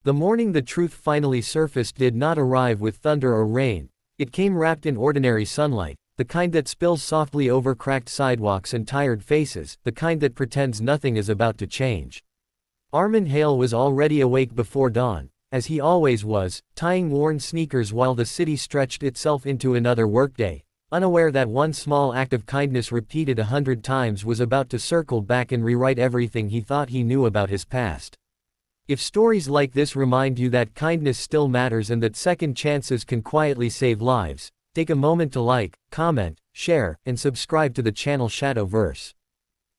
The morning the truth finally surfaced did not arrive with thunder or rain. It came wrapped in ordinary sunlight, the kind that spills softly over cracked sidewalks and tired faces, the kind that pretends nothing is about to change. Armin Hale was already awake before dawn, as he always was, tying worn sneakers while the city stretched itself into another workday, unaware that one small act of kindness repeated 100 times was about to circle back and rewrite everything he thought he knew about his past. If stories like this remind you that kindness still matters and that second chances can quietly save lives, take a moment to like, comment, share, and subscribe to the channel Shadowverse.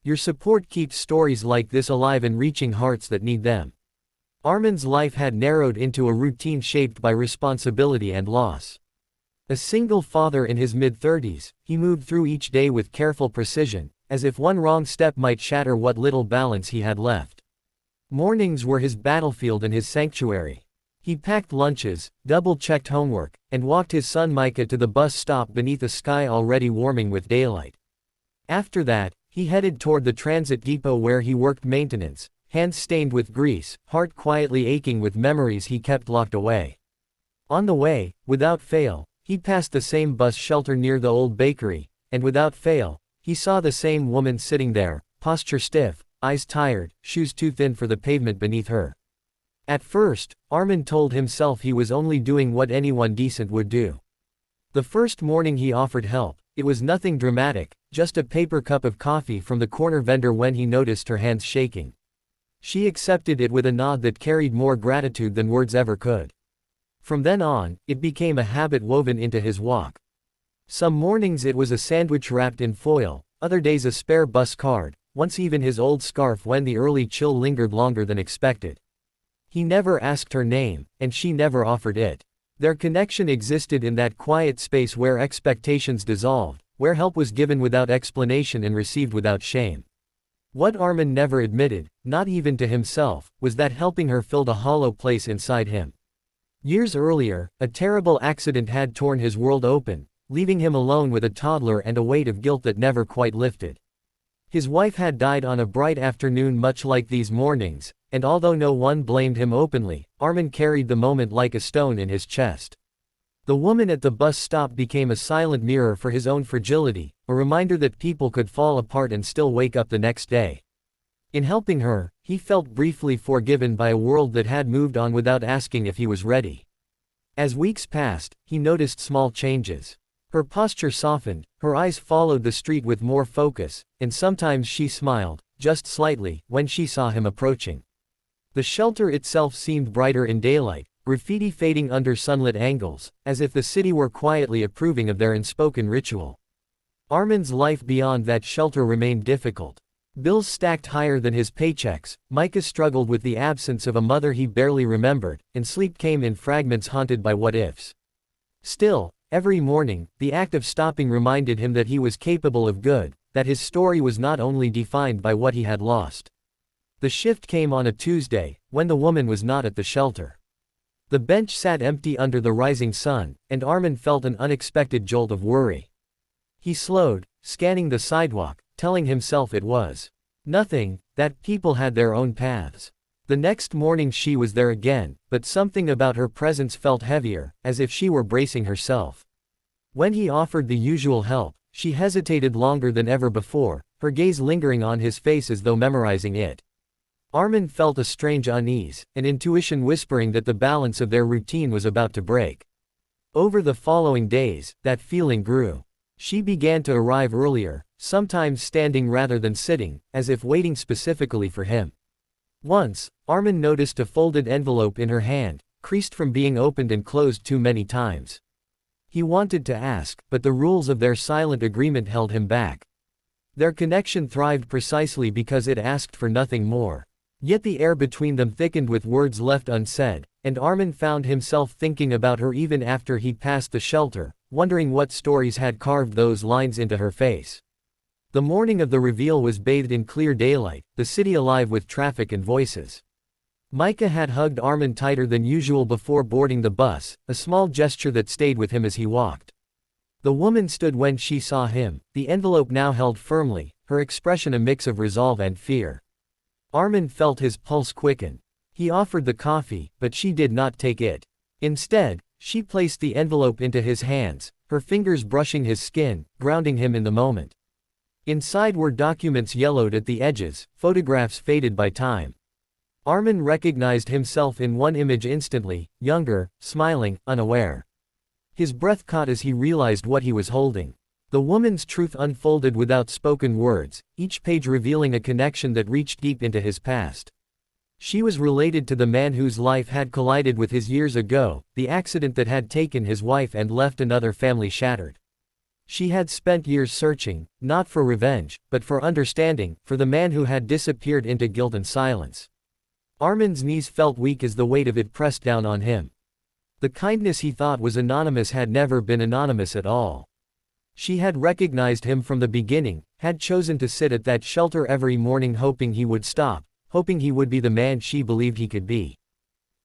Your support keeps stories like this alive and reaching hearts that need them. Armin's life had narrowed into a routine shaped by responsibility and loss. A single father in his mid-30s, he moved through each day with careful precision, as if one wrong step might shatter what little balance he had left. Mornings were his battlefield and his sanctuary. He packed lunches, double-checked homework, and walked his son Micah to the bus stop beneath a sky already warming with daylight. After that, he headed toward the transit depot where he worked maintenance, hands stained with grease, heart quietly aching with memories he kept locked away. On the way, without fail, he passed the same bus shelter near the old bakery, and without fail, he saw the same woman sitting there, posture stiff, eyes tired, shoes too thin for the pavement beneath her. At first, Armin told himself he was only doing what anyone decent would do. The first morning he offered help, it was nothing dramatic, just a paper cup of coffee from the corner vendor when he noticed her hands shaking. She accepted it with a nod that carried more gratitude than words ever could. From then on, it became a habit woven into his walk. Some mornings it was a sandwich wrapped in foil, other days a spare bus card, once even his old scarf when the early chill lingered longer than expected. He never asked her name, and she never offered it. Their connection existed in that quiet space where expectations dissolved, where help was given without explanation and received without shame. What Armin never admitted, not even to himself, was that helping her filled a hollow place inside him. Years earlier, a terrible accident had torn his world open, leaving him alone with a toddler and a weight of guilt that never quite lifted. His wife had died on a bright afternoon much like these mornings, and although no one blamed him openly, Armin carried the moment like a stone in his chest. The woman at the bus stop became a silent mirror for his own fragility, a reminder that people could fall apart and still wake up the next day. In helping her, he felt briefly forgiven by a world that had moved on without asking if he was ready. As weeks passed, he noticed small changes. Her posture softened, her eyes followed the street with more focus, and sometimes she smiled, just slightly, when she saw him approaching. The shelter itself seemed brighter in daylight, graffiti fading under sunlit angles, as if the city were quietly approving of their unspoken ritual. Armin's life beyond that shelter remained difficult. Bills stacked higher than his paychecks, Micah struggled with the absence of a mother he barely remembered, and sleep came in fragments haunted by what-ifs. Still, every morning, the act of stopping reminded him that he was capable of good, that his story was not only defined by what he had lost. The shift came on a Tuesday, when the woman was not at the shelter. The bench sat empty under the rising sun, and Armin felt an unexpected jolt of worry. He slowed, scanning the sidewalk, telling himself it was nothing, that people had their own paths. The next morning she was there again, but something about her presence felt heavier, as if she were bracing herself. When he offered the usual help, she hesitated longer than ever before, her gaze lingering on his face as though memorizing it. Armin felt a strange unease, an intuition whispering that the balance of their routine was about to break. Over the following days, that feeling grew. She began to arrive earlier, sometimes standing rather than sitting, as if waiting specifically for him. Once, Armin noticed a folded envelope in her hand, creased from being opened and closed too many times. He wanted to ask, but the rules of their silent agreement held him back. Their connection thrived precisely because it asked for nothing more. Yet the air between them thickened with words left unsaid, and Armin found himself thinking about her even after he passed the shelter, wondering what stories had carved those lines into her face. The morning of the reveal was bathed in clear daylight, the city alive with traffic and voices. Micah had hugged Armin tighter than usual before boarding the bus, a small gesture that stayed with him as he walked. The woman stood when she saw him, the envelope now held firmly, her expression a mix of resolve and fear. Armin felt his pulse quicken. He offered the coffee, but she did not take it. Instead, she placed the envelope into his hands, her fingers brushing his skin, grounding him in the moment. Inside were documents yellowed at the edges, photographs faded by time. Armin recognized himself in one image instantly, younger, smiling, unaware. His breath caught as he realized what he was holding. The woman's truth unfolded without spoken words, each page revealing a connection that reached deep into his past. She was related to the man whose life had collided with his years ago, the accident that had taken his wife and left another family shattered. She had spent years searching, not for revenge, but for understanding, for the man who had disappeared into guilt and silence. Armin's knees felt weak as the weight of it pressed down on him. The kindness he thought was anonymous had never been anonymous at all. She had recognized him from the beginning, had chosen to sit at that shelter every morning hoping he would stop, hoping he would be the man she believed he could be.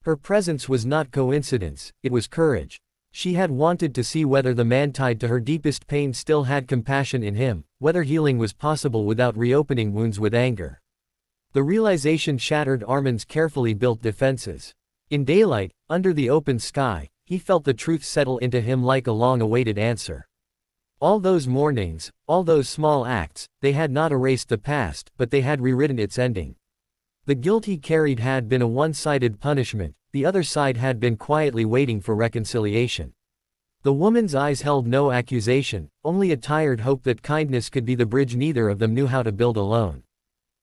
Her presence was not coincidence, it was courage. She had wanted to see whether the man tied to her deepest pain still had compassion in him, whether healing was possible without reopening wounds with anger. The realization shattered Armin's carefully built defenses. In daylight, under the open sky, he felt the truth settle into him like a long-awaited answer. All those mornings, all those small acts, they had not erased the past, but they had rewritten its ending. The guilt he carried had been a one-sided punishment, the other side had been quietly waiting for reconciliation. The woman's eyes held no accusation, only a tired hope that kindness could be the bridge neither of them knew how to build alone.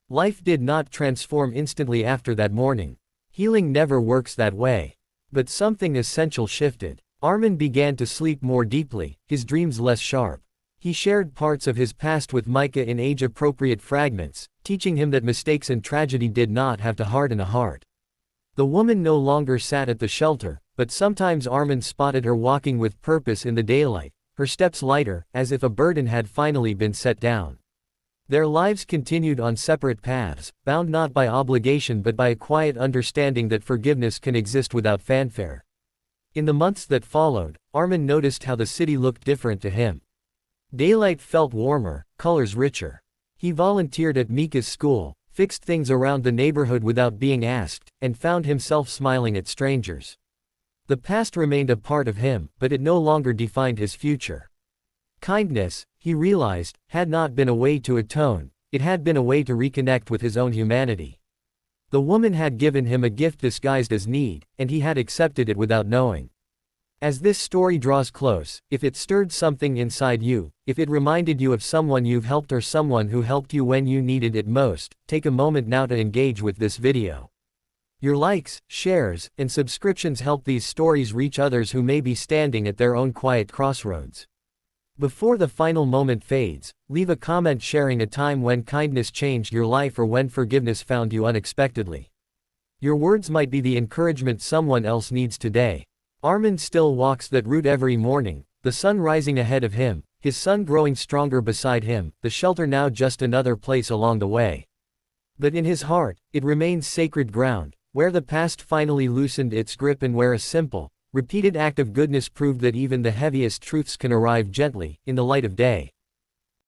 Life did not transform instantly after that morning. Healing never works that way. But something essential shifted. Armin began to sleep more deeply, his dreams less sharp. He shared parts of his past with Micah in age-appropriate fragments, teaching him that mistakes and tragedy did not have to harden a heart. The woman no longer sat at the shelter, but sometimes Armin spotted her walking with purpose in the daylight, her steps lighter, as if a burden had finally been set down. Their lives continued on separate paths, bound not by obligation but by a quiet understanding that forgiveness can exist without fanfare. In the months that followed, Armin noticed how the city looked different to him. Daylight felt warmer, colors richer. He volunteered at Mika's school, fixed things around the neighborhood without being asked, and found himself smiling at strangers. The past remained a part of him, but it no longer defined his future. Kindness, he realized, had not been a way to atone, it had been a way to reconnect with his own humanity. The woman had given him a gift disguised as need, and he had accepted it without knowing. As this story draws close, if it stirred something inside you, if it reminded you of someone you've helped or someone who helped you when you needed it most, take a moment now to engage with this video. Your likes, shares, and subscriptions help these stories reach others who may be standing at their own quiet crossroads. Before the final moment fades, leave a comment sharing a time when kindness changed your life or when forgiveness found you unexpectedly. Your words might be the encouragement someone else needs today. Armin still walks that route every morning, the sun rising ahead of him, his son growing stronger beside him, the shelter now just another place along the way. But in his heart, it remains sacred ground, where the past finally loosened its grip and where a simple, repeated act of goodness proved that even the heaviest truths can arrive gently, in the light of day.